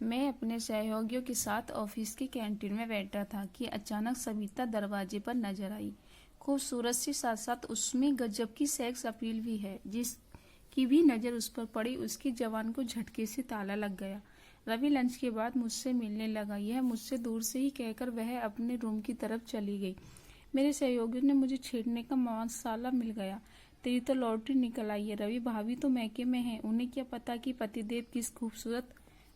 मैं अपने सहयोगियों के साथ ऑफिस की कैंटीन में बैठा था कि अचानक सविता दरवाजे पर नजर आई। खूबसूरत सी, साथ साथ उसमें गजब की सेक्स अपील भी है। जिसकी भी नजर उस पर पड़ी उसकी जबान को झटके से ताला लग गया। रवि लंच के बाद मुझसे मिलने लगा, यह मुझसे दूर से ही कहकर वह अपने रूम की तरफ चली गई। मेरे सहयोगियों ने मुझे छेड़ने का मसाला मिल गया। तेरी तो लॉटरी निकल आई है रवि, भाभी तो मैके में है, उन्हें क्या पता कि पतिदेव किस खूबसूरत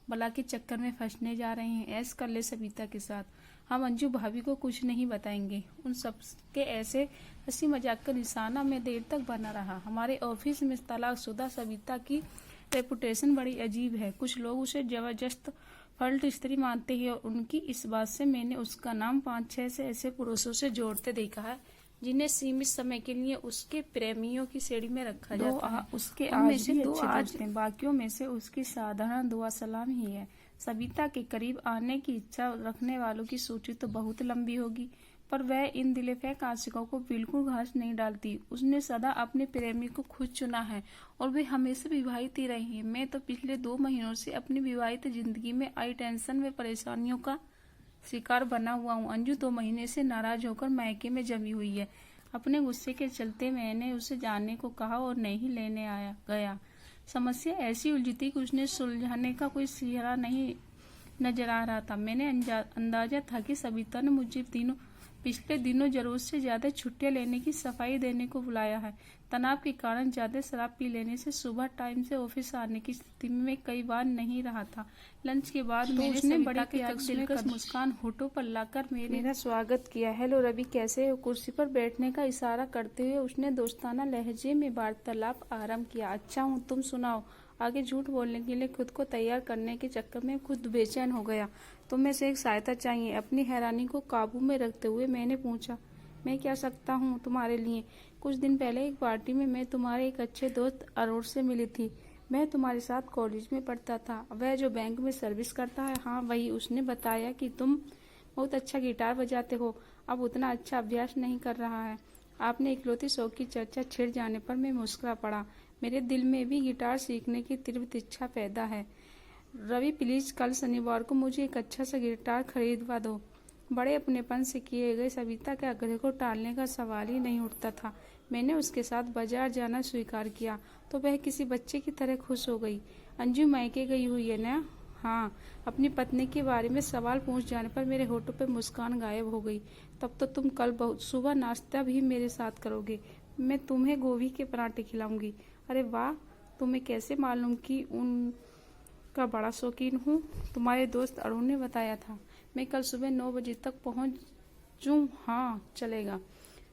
बला के चक्कर में फंसने जा रहे हैं। ऐस कर ले सविता के साथ। हम अंजू भाभी को कुछ नहीं बताएंगे। उन सब के ऐसे हंसी मजाक का निशाना में देर तक बना रहा। हमारे ऑफिस में तलाकशुदा सविता की रेपुटेशन बड़ी अजीब है। कुछ लोग उसे जबरदस्त फर्स्ट स्त्री मानते हैं और उनकी इस बात से मैंने उसका नाम 5-6 से ऐसे पुरुषों से जोड़ते देखा है जिन्हें सीमित समय के लिए उसके प्रेमियों की श्रेणी में रखा जाता है। उसके आज भी अच्छे दोस्त हैं, बाकियों में से उसकी साधारण दुआ सलाम ही है। सविता के करीब आने की इच्छा रखने वालों की सूची तो बहुत लंबी होगी, पर वह इन दिलेफेक आशिकों को बिल्कुल घास नहीं डालती। उसने सदा अपने प्रेमी को खुद चुना है और वे हमेशा विवाहित ही रही हैं। मैं तो पिछले 2 महीनों से अपनी विवाहित जिंदगी में आई टेंशन व परेशानियों का शिकार बना हुआ हूँ। अंजू 2 महीने से नाराज होकर मायके में जमी हुई है। अपने गुस्से के चलते मैंने उसे जाने को कहा और नहीं लेने आया गया। समस्या ऐसी उलझी थी कि उसने सुलझाने का कोई सिरा नहीं नजर आ रहा था। मैंने अंदाजा था कि सविता ने मुझे पिछले दिनों जरूरत से ज्यादा छुट्टियां लेने की सफाई देने को बुलाया है। तनाव के कारण ज्यादा शराब पी लेने से सुबह टाइम से ऑफिस आने की स्थिति में कई बार नहीं रहा था। लंच के बाद मैंने बड़ी दिलकश मुस्कान होठों पर लाकर मेरा स्वागत किया। हेलो रवि, कैसे हो? कुर्सी पर बैठने का इशारा करते हुए उसने दोस्ताना लहजे में वार्तालाप आरंभ किया। अच्छा हूँ, तुम सुनाओ? आगे झूठ बोलने के लिए खुद को तैयार करने के चक्कर में खुद बेचैन हो गया। तुम्हें से एक सहायता चाहिए। अपनी हैरानी को काबू में रखते हुए मैंने पूछा, मैं क्या सकता हूँ तुम्हारे लिए? कुछ दिन पहले एक पार्टी में मैं तुम्हारे एक अच्छे दोस्त अरुण से मिली थी। मैं तुम्हारे साथ कॉलेज में पढ़ता था। वह जो बैंक में सर्विस करता है। हाँ वही। उसने बताया कि तुम बहुत अच्छा गिटार बजाते हो, अब उतना अच्छा अभ्यास नहीं कर रहा है। आपने इकलौती शौक की चर्चा छिड़ जाने पर मैं मुस्कुरा पड़ा। मेरे दिल में भी गिटार सीखने की तीव्र इच्छा पैदा है। रवि प्लीज कल शनिवार को मुझे एक अच्छा सा गिटार खरीदवा दो। बड़े अपनेपन से किए गए सविता के आग्रह को टालने का सवाल ही नहीं उठता था। मैंने उसके साथ बाजार जाना स्वीकार किया तो वह किसी बच्चे की तरह खुश हो गई। अंजू मायके गई हुई है ना? हाँ। अपनी पत्नी के बारे में सवाल पूछ जाने पर मेरे होठों पर मुस्कान गायब हो गई। तब तो तुम कल बहुत सुबह नाश्ता भी मेरे साथ करोगे। मैं तुम्हें गोभी के पराठे खिलाऊंगी। अरे वाह, तुम्हें कैसे मालूम कि का बड़ा शौकीन हूँ? तुम्हारे दोस्त अरुण ने बताया था। मैं कल सुबह 9 बजे तक पहुँचूं? हाँ चलेगा।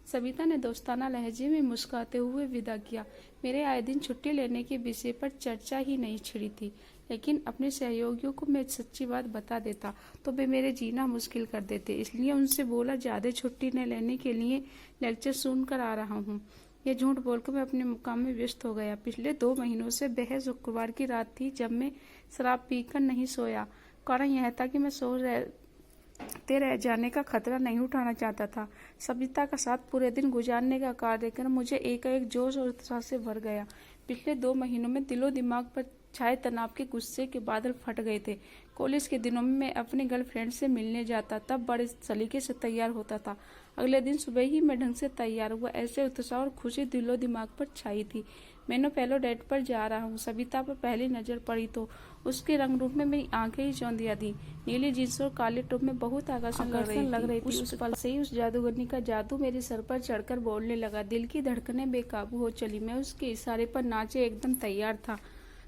सविता ने दोस्ताना लहजे में मुस्कुराते हुए विदा किया। मेरे आए दिन छुट्टी लेने के विषय पर चर्चा ही नहीं छिड़ी थी, लेकिन अपने सहयोगियों को मैं सच्ची बात बता देता तो वे मेरे जीना मुश्किल कर देते। इसलिए उनसे बोला ज्यादा छुट्टी न लेने के लिए लेक्चर सुनकर आ रहा हूँ। यह झूठ बोलकर मैं अपने मुकाम में व्यस्त हो गया। पिछले 2 महीनों से वह शुक्रवार की रात थी जब मैं शराब पीकर नहीं सोया। कारण यह था कि मैं सोते रह जाने का खतरा नहीं उठाना चाहता था। सविता का साथ पूरे दिन गुजारने का कार्यक्रम मुझे एकाएक जोश और उत्साह से भर गया। पिछले 2 महीनों में दिलो दिमाग पर छाए तनाव के गुस्से के बादल फट गए थे। कॉलेज के दिनों में मैं अपने गर्लफ्रेंड से मिलने जाता तब बड़े सलीके से तैयार होता था। अगले दिन सुबह ही मैं ढंग से तैयार हुआ। ऐसे उत्साह और खुशी दिलो दिमाग पर छाई थी। मैंने पहले डेट पर जा रहा हूँ। सविता पर पहली नजर पड़ी तो उसके रंग रूप में मेरी आंखें ही चौंधिया दी। नीली जींस और काले टॉप में बहुत आकर्षण लग रही थी। उस पल से ही उस जादूगरनी का जादू मेरे सर पर चढ़कर बोलने लगा। दिल की धड़कनें बेकाबू हो चली। मैं उसके इशारे पर नाचे एकदम तैयार था।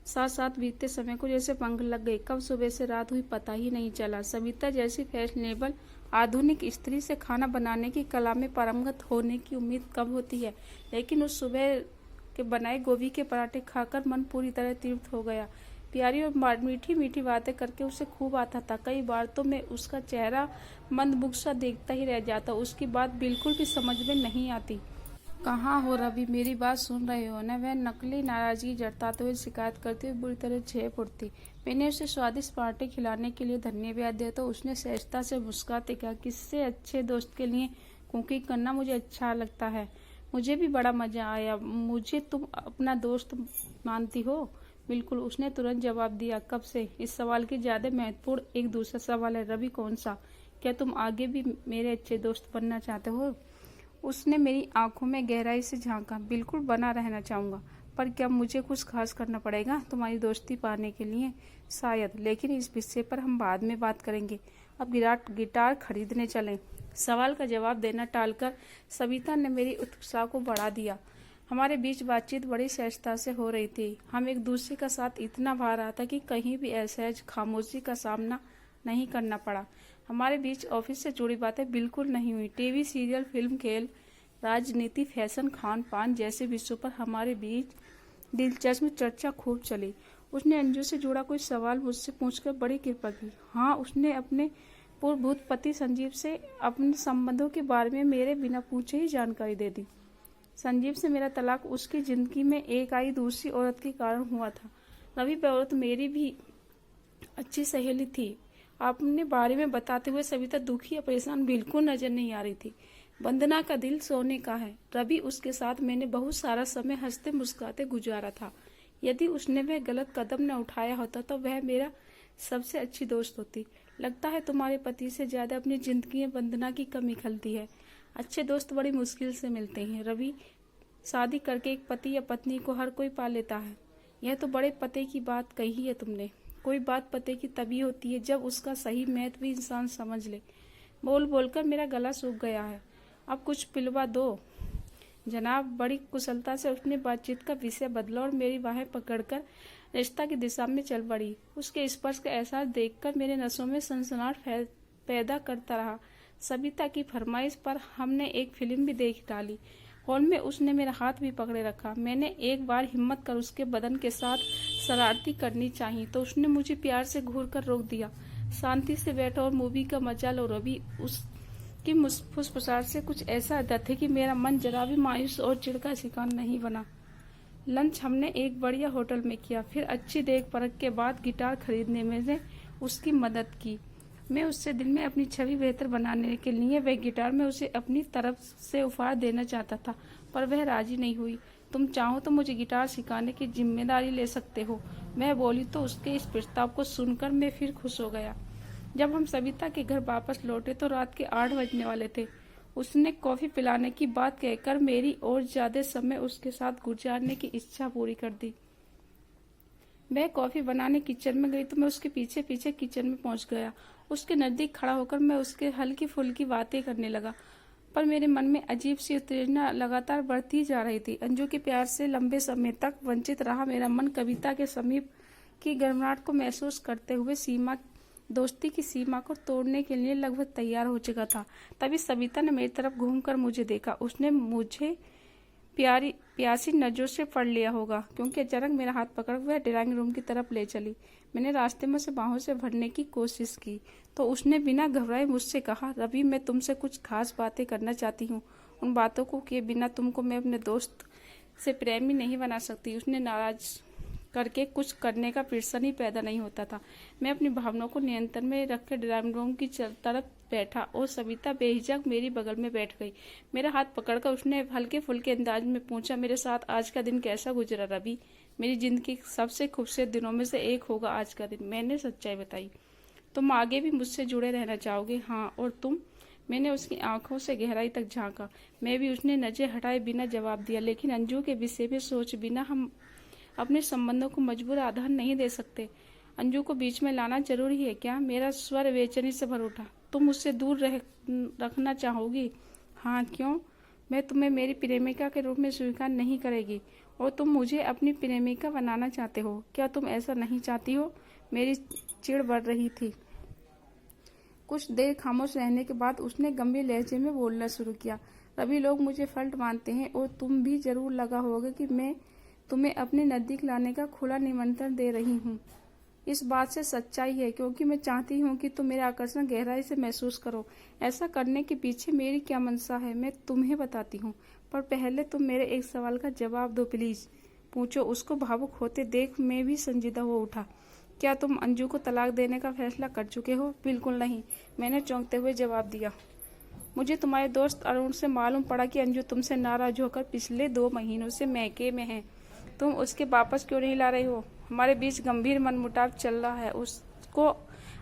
साथ साथ बीतते समय को जैसे पंख लग गए। कब सुबह से रात हुई पता ही नहीं चला। सविता जैसी फैशनेबल आधुनिक स्त्री से खाना बनाने की कला में पारंगत होने की उम्मीद कब होती है, लेकिन उस सुबह के बनाए गोभी के पराठे खाकर मन पूरी तरह तृप्त हो गया। प्यारी और मीठी मीठी बातें करके उसे खूब आता था। कई बार तो मैं उसका चेहरा मंदबुक सा देखता ही रह जाता। उसकी बात बिल्कुल भी समझ में नहीं आती। कहाँ हो रवि, मेरी बात सुन रहे हो ना? वह नकली नाराजगी जताते हुए शिकायत करते हुए बुरी तरह झेप उठती। मैंने उसे स्वादिष्ट पराठे खिलाने के लिए धन्यवाद दिया तो उसने सहजता से मुस्कुराते कहा, किससे अच्छे दोस्त के लिए कुकिंग करना मुझे अच्छा लगता है। मुझे भी बड़ा मजा आया। मुझे तुम अपना दोस्त मानती हो? बिल्कुल, उसने तुरंत जवाब दिया। कब से? इस सवाल की ज्यादा महत्वपूर्ण एक दूसरा सवाल है। रवि, कौन सा? क्या तुम आगे भी मेरे अच्छे दोस्त बनना चाहते हो? उसने मेरी आंखों में गहराई से झांका। बिल्कुल बना रहना चाहूंगा, पर क्या मुझे कुछ खास करना पड़ेगा तुम्हारी दोस्ती पाने के लिए? शायद, लेकिन इस विषय पर हम बाद में बात करेंगे। अब गिटार खरीदने चलें। सवाल का जवाब देना टालकर सविता ने मेरी उत्साह को बढ़ा दिया। हमारे बीच बातचीत बड़ी सहजता से हो रही थी। हम एक दूसरे का साथ इतना भा रहा था कि कहीं भी असहज खामोशी का सामना नहीं करना पड़ा। हमारे बीच ऑफिस से जुड़ी बातें बिल्कुल नहीं हुई। टीवी सीरियल, फिल्म, खेल, राजनीति, फैशन, खान पान जैसे विषयों पर हमारे बीच दिलचस्प चर्चा खूब चली। उसने अंजू से जुड़ा कोई सवाल मुझसे पूछकर बड़ी कृपा की। हाँ, उसने अपने पूर्वभूत पति संजीव से अपने संबंधों के बारे में मेरे बिना पूछे ही जानकारी दे दी। संजीव से मेरा तलाक उसकी जिंदगी में एक आई दूसरी औरत के कारण हुआ था। रवि पे औरत मेरी भी अच्छी सहेली थी। अपने बारे में बताते हुए सविता दुखी या परेशान बिल्कुल नजर नहीं आ रही थी। वंदना का दिल सोने का है। रवि, उसके साथ मैंने बहुत सारा समय हंसते मुस्कुराते गुजारा था। यदि उसने वह गलत कदम न उठाया होता तो वह मेरा सबसे अच्छी दोस्त होती। लगता है तुम्हारे पति से ज्यादा अपनी जिंदगी में वंदना की कमी खलती है। अच्छे दोस्त बड़ी मुश्किल से मिलते हैं रवि। शादी करके एक पति या पत्नी को हर कोई पा लेता है। यह तो बड़े पते की बात कही है तुमने। कोई बात पते की तभी होती है जब उसका सही महत्व भी इंसान समझ ले। बोल बोलकर मेरा गला सूख गया है। अब कुछ पिलवा दो जनाब। बड़ी कुशलता से उसने बातचीत का विषय बदला और मेरी बाहें पकड़कर रिश्ता की दिशा में चल पड़ी। उसके स्पर्श का एहसास देखकर मेरे नसों में सनसनाहट पैदा करता रहा। सविता की फरमाइश पर हमने एक फिल्म भी देख डाली। हॉल में उसने मेरा हाथ भी पकड़े रखा। मैंने एक बार हिम्मत कर उसके बदन के साथ शरारती करनी चाहिए तो उसने मुझे प्यार से घूर कर रोक दिया। शांति से बैठो और मूवी का मजा लो रवि। उसकी फुसफुसाहट से कुछ ऐसा आता था कि मेरा मन जरा भी मायूस और चिढ़ का शिकार नहीं बना। लंच हमने एक बढ़िया होटल में किया। फिर अच्छी देख परख के बाद गिटार खरीदने में उसकी मदद की। मैं उससे दिल में अपनी छवि बेहतर बनाने के लिए वह गिटार में उसे अपनी तरफ से उपहार देना चाहता था, पर वह राजी नहीं हुई। तुम चाहो तो मुझे गिटार सिखाने की जिम्मेदारी ले सकते हो, मैं बोली तो उसके इस प्रस्ताव को सुनकर मैं फिर खुश हो गया। जब हम सविता के घर वापस लौटे तो रात के 8 बजने वाले थे। उसने कॉफी पिलाने की बात कहकर मेरी और ज्यादा समय उसके साथ गुजारने की इच्छा पूरी कर दी। वह कॉफी बनाने किचन में गई तो मैं उसके पीछे पीछे किचन में पहुंच गया। उसके नजदीक खड़ा होकर मैं उसके हल्की फुल्की बातें करने लगा, पर मेरे मन में अजीब सी उत्तेजना लगातार बढ़ती जा रही थी। अंजू के प्यार से लंबे समय तक वंचित रहा मेरा मन कविता के समीप की गर्माहट को महसूस करते हुए दोस्ती की सीमा को तोड़ने के लिए लगभग तैयार हो चुका था। तभी सविता ने मेरी तरफ घूमकर मुझे देखा। उसने मुझे प्यासी नजरों से पढ़ लिया होगा, क्योंकि अचानक मेरा हाथ पकड़ वह ड्राइंग रूम की तरफ ले चली। मैंने रास्ते में उसे बाहों से भरने की कोशिश की तो उसने बिना घबराए मुझसे कहा, रवि, मैं तुमसे कुछ खास बातें करना चाहती हूँ। उन बातों को किए बिना तुमको मैं अपने दोस्त से प्रेमी नहीं बना सकती। उसने नाराज करके कुछ करने का प्रश्न ही पैदा नहीं होता था। मैं अपनी भावनाओं को नियंत्रण में रखकर ड्राइंग रूम की तरफ बैठा और सविता बेहिचक मेरी बगल में बैठ गई। मेरा हाथ पकड़कर उसने हल्के फुल्के अंदाज में पूछा, मेरे साथ आज का दिन कैसा गुजरा रवि? मेरी जिंदगी के सबसे खूबसूरत दिनों में से एक होगा आज का दिन। मैंने सच्चाई बताई। तुम आगे भी मुझसे जुड़े रहना चाहोगे? हाँ, और तुम? मैंने उसकी आंखों से गहराई तक झांका। मैं भी। उसने नजर हटाए बिना जवाब दिया। लेकिन अंजू के विषय में सोच बिना हम अपने संबंधों को मजबूर आधार नहीं दे सकते। अंजू को बीच में लाना जरूरी है क्या? मेरा स्वर बेचैनी से भर उठा। तुम मुझसे दूर रखना चाहोगी? हाँ, क्यों? मैं तुम्हें मेरी प्रेमिका के रूप में स्वीकार नहीं करेगी और तुम मुझे अपनी प्रेमिका बनाना चाहते हो। क्या तुम ऐसा नहीं चाहती हो? मेरी चिढ़ बढ़ रही थी। कुछ देर खामोश रहने के बाद उसने गंभीर लहजे में बोलना शुरू किया, रवि, लोग मुझे फल्ट मानते हैं और तुम भी जरूर लगा होगा कि मैं तुम्हें अपने नजदीक लाने का खुला निमंत्रण दे रही हूँ। इस बात से सच्चाई है, क्योंकि मैं चाहती हूँ कि तुम मेरा आकर्षण गहराई से महसूस करो। ऐसा करने के पीछे मेरी क्या मंशा है मैं तुम्हें बताती हूँ, पर पहले तुम मेरे एक सवाल का जवाब दो प्लीज। पूछो। उसको भावुक होते देख मैं भी संजीदा हो उठा। क्या तुम अंजू को तलाक देने का फैसला कर चुके हो? बिल्कुल नहीं, मैंने चौंकते हुए जवाब दिया। मुझे तुम्हारे दोस्त अरुण से मालूम पड़ा कि अंजू तुमसे नाराज होकर पिछले 2 महीनों से मैके में है। तुम उसके वापस क्यों नहीं ला रही हो? हमारे बीच गंभीर मनमुटाव चल रहा है। उसको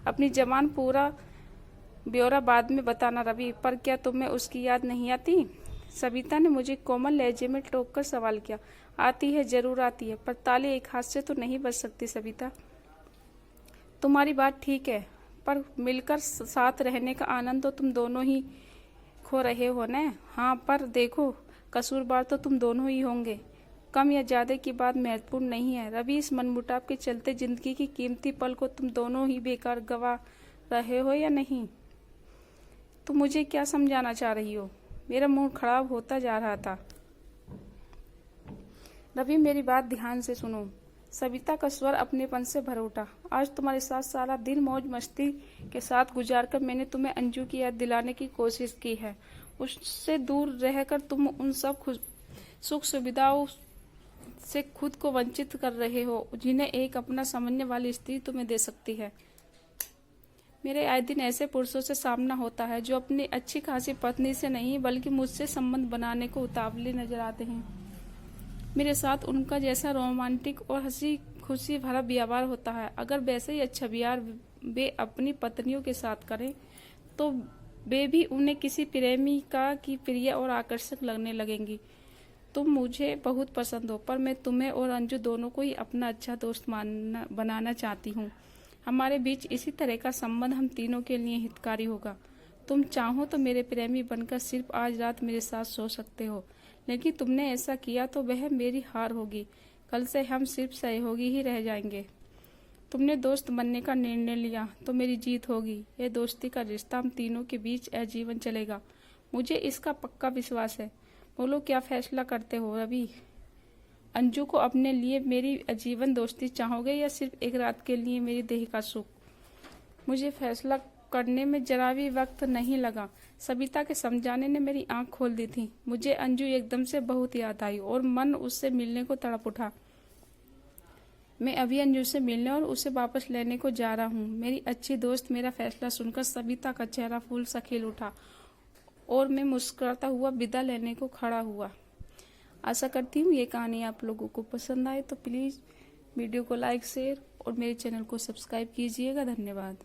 अपनी जबान पूरा ब्यौरा बाद में बताना रवि, पर क्या तुम्हें उसकी याद नहीं आती? सविता ने मुझे कोमल लहजे में टोककर सवाल किया। आती है, जरूर आती है, पर ताली एक हाथ से तो नहीं बज सकती सविता। तुम्हारी बात ठीक है, पर मिलकर साथ रहने का आनंद तो तुम दोनों ही खो रहे हो न। हाँ, पर देखो, कसूरवार तो तुम दोनों ही होंगे। कम या ज्यादा की बात महत्वपूर्ण नहीं है रवि। इस मनमुटाव के चलते जिंदगी की कीमती पल को तुम दोनों ही बेकार गवा रहे हो या नहीं? तुम मुझे क्या समझाना चाह रही हो? मेरा मुंह खराब होता जा रहा था। रवि, मेरी बात ध्यान से सुनो। सविता का स्वर अपनेपन से भर उठा। आज तुम्हारे साथ सारा दिन मौज मस्ती के साथ गुजारकर मैंने तुम्हें अंजू की याद दिलाने की कोशिश की है। उससे दूर रहकर तुम उन सब सुख सुविधाओं से खुद को वंचित कर रहे हो जिन्हें एक अपना समझने वाली स्त्री तुम्हें दे सकती है। मेरे आए दिन ऐसे पुरुषों से सामना होता है जो अपनी अच्छी खासी पत्नी से नहीं बल्कि मुझसे संबंध बनाने को उतावले नजर आते हैं। मेरे साथ उनका जैसा रोमांटिक और हंसी खुशी भरा व्यवहार होता है, अगर वैसे ही अच्छा व्यवहार वे अपनी पत्नियों के साथ करें तो वे भी उन्हें किसी प्रेमिका की प्रिय और आकर्षक लगने लगेंगी। तुम मुझे बहुत पसंद हो, पर मैं तुम्हें और अंजू दोनों को ही अपना अच्छा दोस्त बनाना चाहती हूँ। हमारे बीच इसी तरह का संबंध हम तीनों के लिए हितकारी होगा। तुम चाहो तो मेरे प्रेमी बनकर सिर्फ आज रात मेरे साथ सो सकते हो, लेकिन तुमने ऐसा किया तो वह मेरी हार होगी। कल से हम सिर्फ सहयोगी ही रह जाएंगे। तुमने दोस्त बनने का निर्णय लिया तो मेरी जीत होगी। यह दोस्ती का रिश्ता हम तीनों के बीच आजीवन चलेगा, मुझे इसका पक्का विश्वास है। बोलो, क्या फैसला करते हो रवि? अंजू को अपने लिए मेरी आजीवन दोस्ती चाहोगे या सिर्फ एक रात के लिए मेरी देह का सुख? मुझे फैसला करने में जरा भी वक्त नहीं लगा। सविता के समझाने ने मेरी आंख खोल दी थी। मुझे अंजू एकदम से बहुत याद आई और मन उससे मिलने को तड़प उठा। मैं अभी अंजू से मिलने और उसे वापस लेने को जा रहा हूँ। मेरी अच्छी दोस्त मेरा फैसला सुनकर सविता का चेहरा फूल सा खिल उठा और मैं मुस्कुराता हुआ विदा लेने को खड़ा हुआ। आशा करती हूँ ये कहानी आप लोगों को पसंद आए, तो प्लीज़ वीडियो को लाइक, शेयर और मेरे चैनल को सब्सक्राइब कीजिएगा। धन्यवाद।